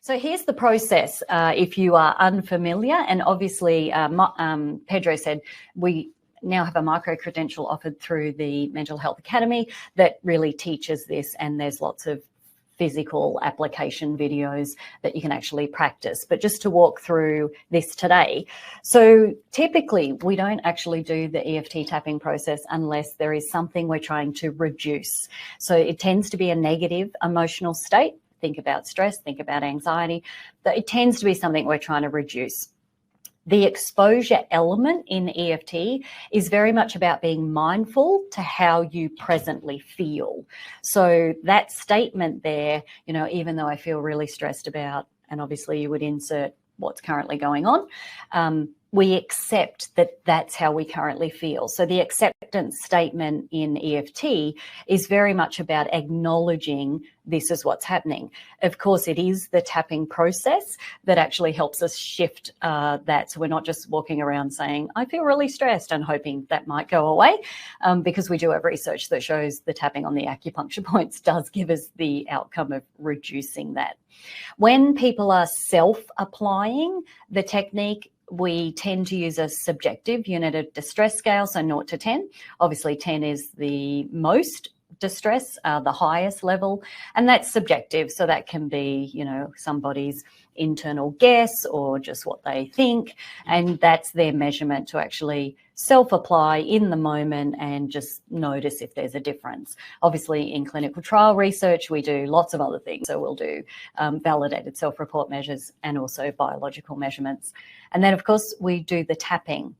So here's the process if you are unfamiliar, and obviously Pedro said we now have a micro-credential offered through the Mental Health Academy that really teaches this, and there's lots of physical application videos that you can actually practice. But just to walk through this today, so typically we don't actually do the EFT tapping process unless there is something we're trying to reduce. So it tends to be a negative emotional state. Think about stress, think about anxiety. It tends to be something we're trying to reduce. The exposure element in EFT is very much about being mindful to how you presently feel. So that statement there, you know, even though I feel really stressed about, and obviously you would insert what's currently going on, we accept that that's how we currently feel. So the acceptance statement in EFT is very much about acknowledging this is what's happening. Of course, it is the tapping process that actually helps us shift that. So we're not just walking around saying, I feel really stressed and hoping that might go away, because we do have research that shows the tapping on the acupuncture points does give us the outcome of reducing that. When people are self-applying the technique, we tend to use a subjective unit of distress scale, so 0 to 10. Obviously, 10 is the most distress, the highest level, and that's subjective. So that can be, you know, somebody's internal guess or just what they think, and that's their measurement to actually self-apply in the moment and just notice if there's a difference. Obviously, in clinical trial research, we do lots of other things. So we'll do validated self-report measures and also biological measurements. And then, of course, we do the tapping.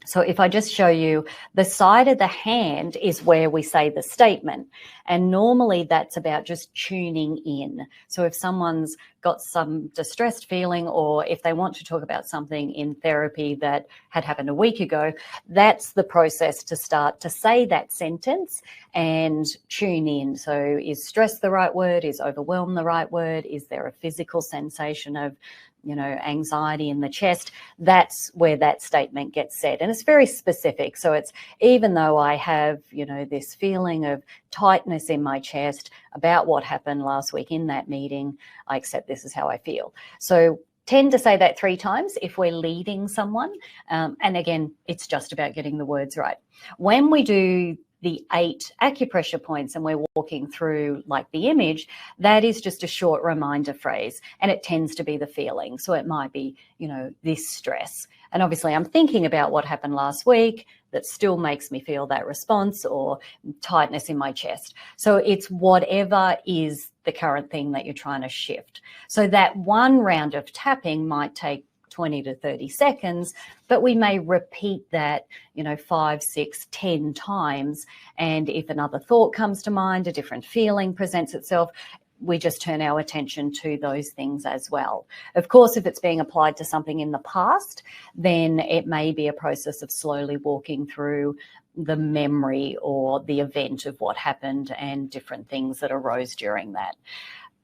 So if I just show you, the side of the hand is where we say the statement. And normally that's about just tuning in. So if someone's got some distressed feeling, or if they want to talk about something in therapy that had happened a week ago, that's the process to start to say that sentence and tune in. So is stress the right word? Is overwhelm the right word? Is there a physical sensation of, you know, anxiety in the chest? That's where that statement gets said. And it's very specific. So it's, even though I have, you know, this feeling of tightness in my chest about what happened last week in that meeting, I accept this is how I feel. So tend to say that 3 times if we're leading someone. And again, it's just about getting the words right. When we do the 8 acupressure points and we're walking through like the image, that is just a short reminder phrase, and it tends to be the feeling. So it might be, you know, this stress. And obviously I'm thinking about what happened last week that still makes me feel that response, or tightness in my chest. So it's whatever is the current thing that you're trying to shift. So that one round of tapping might take 20 to 30 seconds, but we may repeat that, you know, 5, 6, 10 times. And if another thought comes to mind, a different feeling presents itself, we just turn our attention to those things as well. Of course, if it's being applied to something in the past, then it may be a process of slowly walking through the memory or the event of what happened and different things that arose during that.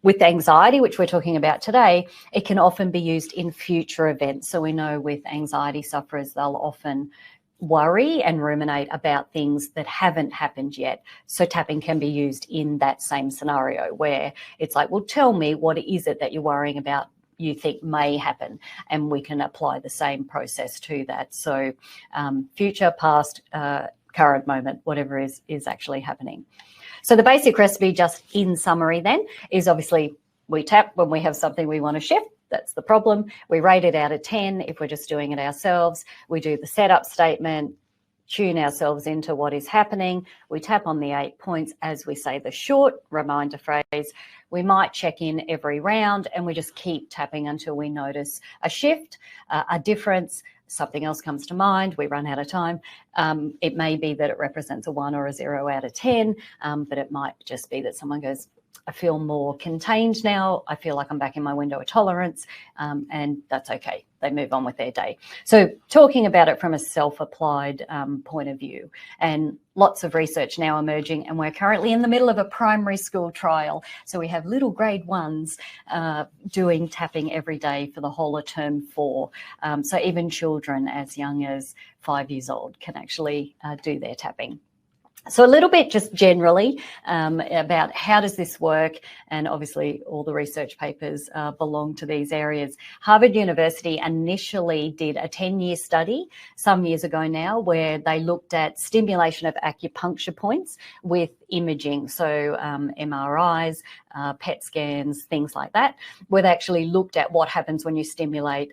With anxiety, which we're talking about today, it can often be used in future events. So we know with anxiety sufferers, they'll often worry and ruminate about things that haven't happened yet. So tapping can be used in that same scenario where it's like, well, tell me, what is it that you're worrying about you think may happen? And we can apply the same process to that. So future, past, current moment, whatever is actually happening. So the basic recipe, just in summary then, is obviously we tap when we have something we want to shift. That's the problem. We rate it out of 10 if we're just doing it ourselves. We do the setup statement, tune ourselves into what is happening. We tap on the 8 points as we say the short reminder phrase. We might check in every round, and we just keep tapping until we notice a shift, a difference. Something else comes to mind, we run out of time. It may be that it represents a 1 or a 0 out of 10, but it might just be that someone goes, I feel more contained now. I feel like I'm back in my window of tolerance, and that's okay. They move on with their day. So talking about it from a self-applied point of view, and lots of research now emerging, and we're currently in the middle of a primary school trial. So we have little grade 1s doing tapping every day for the whole of term 4. So even children as young as 5 years old can actually do their tapping. So a little bit just generally about how does this work, and obviously all the research papers belong to these areas. Harvard University initially did a 10-year study some years ago now where they looked at stimulation of acupuncture points with imaging, so MRIs, PET scans, things like that, where they actually looked at what happens when you stimulate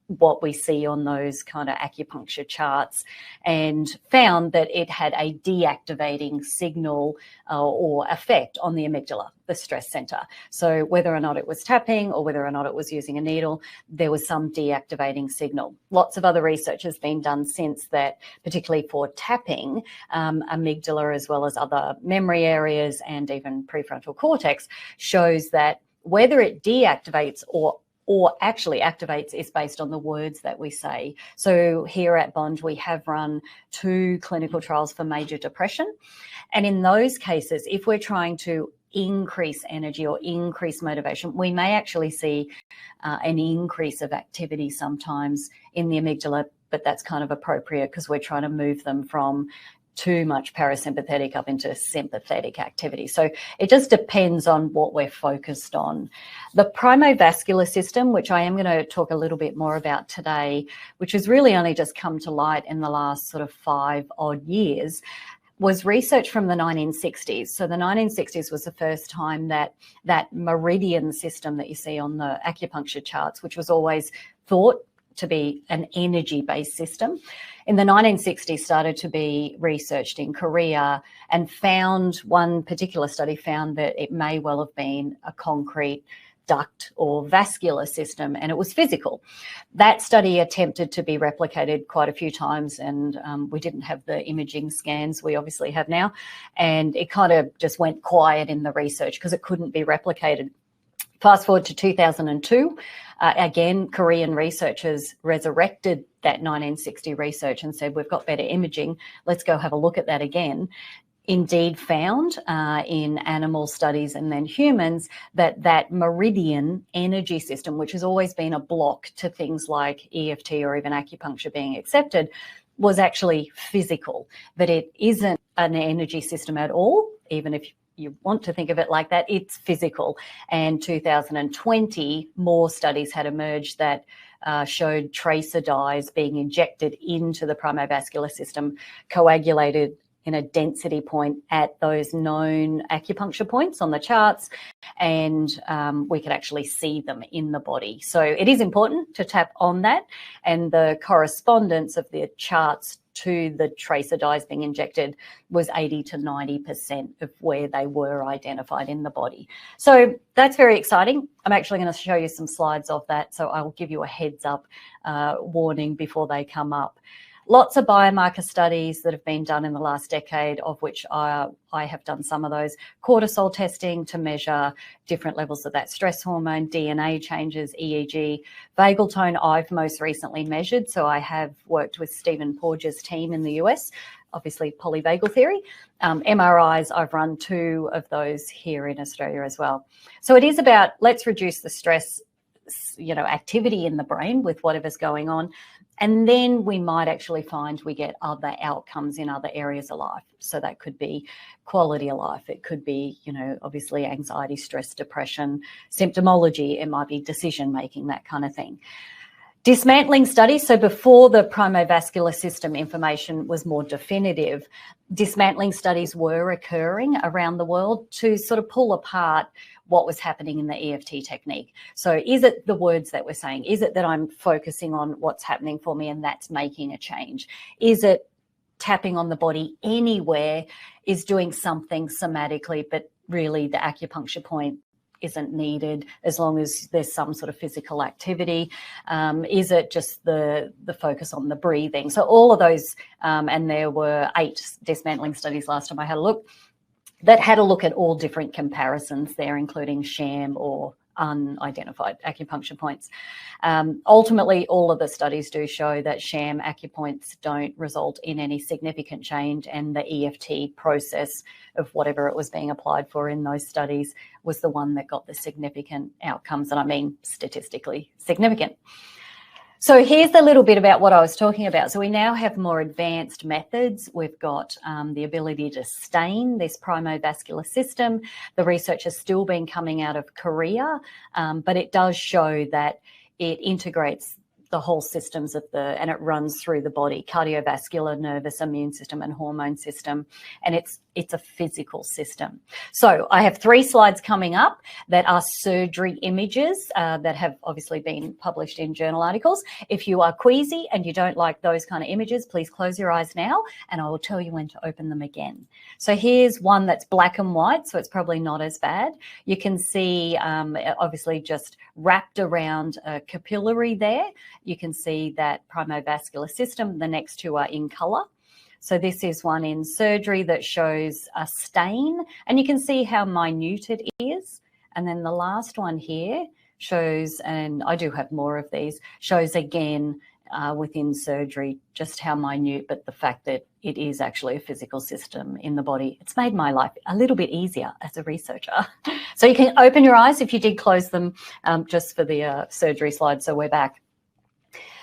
what we see on those kind of acupuncture charts, and found that it had a deactivating signal or effect on the amygdala, the stress center. So whether or not it was tapping or whether or not it was using a needle, there was some deactivating signal. Lots of other research has been done since that, particularly for tapping, amygdala as well as other memory areas and even prefrontal cortex, shows that whether it deactivates or actually activates is based on the words that we say. So here at Bond, we have run 2 clinical trials for major depression. And in those cases, if we're trying to increase energy or increase motivation, we may actually see an increase of activity sometimes in the amygdala, but that's kind of appropriate because we're trying to move them from too much parasympathetic up into sympathetic activity. So it just depends on what we're focused on. The primovascular system, which I am going to talk a little bit more about today, which has really only just come to light in the last sort of 5 odd years, was research from the 1960s. So the 1960s was the first time that that meridian system that you see on the acupuncture charts, which was always thought to be an energy-based system, in the 1960s started to be researched in Korea, and one particular study found that it may well have been a concrete duct or vascular system, and it was physical. That study attempted to be replicated quite a few times, and we didn't have the imaging scans we obviously have now, and it kind of just went quiet in the research because it couldn't be replicated. Fast forward to 2002, again, Korean researchers resurrected that 1960 research and said, we've got better imaging, let's go have a look at that again. Indeed found in animal studies and then humans that meridian energy system, which has always been a block to things like EFT or even acupuncture being accepted, was actually physical, that it isn't an energy system at all, even if you want to think of it like that, it's physical. And 2020, more studies had emerged that showed tracer dyes being injected into the primovascular system, coagulated in a density point at those known acupuncture points on the charts, and we could actually see them in the body. So it is important to tap on that, and the correspondence of the charts to the tracer dyes being injected was 80 to 90% of where they were identified in the body. So that's very exciting. I'm actually going to show you some slides of that, so I'll give you a heads up warning before they come up. Lots of biomarker studies that have been done in the last decade, of which I have done some of those. Cortisol testing to measure different levels of that stress hormone, DNA changes, EEG. Vagal tone I've most recently measured. So I have worked with Stephen Porges' team in the US, obviously polyvagal theory. MRIs, I've run 2 of those here in Australia as well. So it is about, let's reduce the stress, activity in the brain with whatever's going on. And then we might actually find we get other outcomes in other areas of life. So that could be quality of life. It could be, obviously anxiety, stress, depression, symptomology. It might be decision-making, that kind of thing. Dismantling studies. So before the primovascular system information was more definitive, dismantling studies were occurring around the world to sort of pull apart what was happening in the EFT technique. So is it the words that we're saying? Is it that I'm focusing on what's happening for me and that's making a change? Is it tapping on the body anywhere is doing something somatically, but really the acupuncture point isn't needed as long as there's some sort of physical activity? Is it just the focus on the breathing? So all of those, and there were 8 dismantling studies last time I had a look, that had a look at all different comparisons there, including sham or unidentified acupuncture points. Ultimately, all of the studies do show that sham acupoints don't result in any significant change, and the EFT process of whatever it was being applied for in those studies was the one that got the significant outcomes, and I mean statistically significant. So here's a little bit about what I was talking about. So we now have more advanced methods. We've got the ability to stain this primovascular system. The research has still been coming out of Korea, but it does show that it integrates the whole systems and it runs through the body: cardiovascular, nervous, immune system, and hormone system. And it's a physical system. So I have 3 slides coming up that are surgery images that have obviously been published in journal articles. If you are queasy and you don't like those kind of images, please close your eyes now and I will tell you when to open them again. So here's one that's black and white, so it's probably not as bad. You can see obviously just wrapped around a capillary there. You can see that primovascular system. The next 2 are in colour. So this is one in surgery that shows a stain, and you can see how minute it is. And then the last one here shows, and I do have more of these, shows again within surgery just how minute, but the fact that it is actually a physical system in the body. It's made my life a little bit easier as a researcher. So you can open your eyes if you did close them just for the surgery slide. So we're back.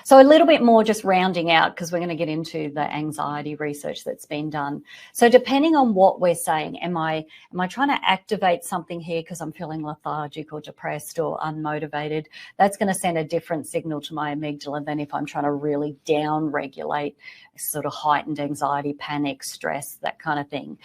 So a little bit more just rounding out, because we're going to get into the anxiety research that's been done. So depending on what we're saying, am I trying to activate something here because I'm feeling lethargic or depressed or unmotivated? That's going to send a different signal to my amygdala than if I'm trying to really down-regulate sort of heightened anxiety, panic, stress, that kind of thing.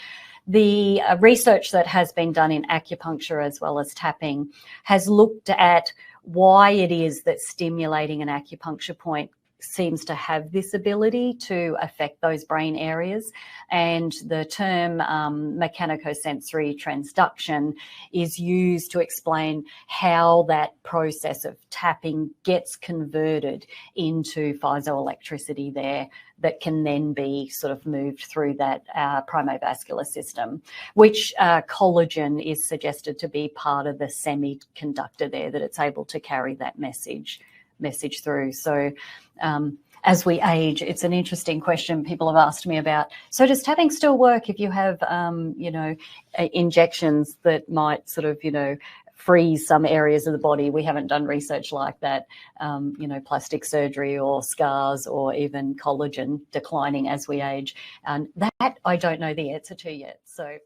The research that has been done in acupuncture as well as tapping has looked at why it is that stimulating an acupuncture point seems to have this ability to affect those brain areas. And the term mechanicosensory transduction is used to explain how that process of tapping gets converted into piezoelectricity there that can then be sort of moved through that primovascular system, which collagen is suggested to be part of the semiconductor there, that it's able to carry that message through. So as we age, it's an interesting question people have asked me about. So does tapping still work if you have, injections that might sort of, freeze some areas of the body? We haven't done research like that, plastic surgery or scars or even collagen declining as we age. And that I don't know the answer to yet. So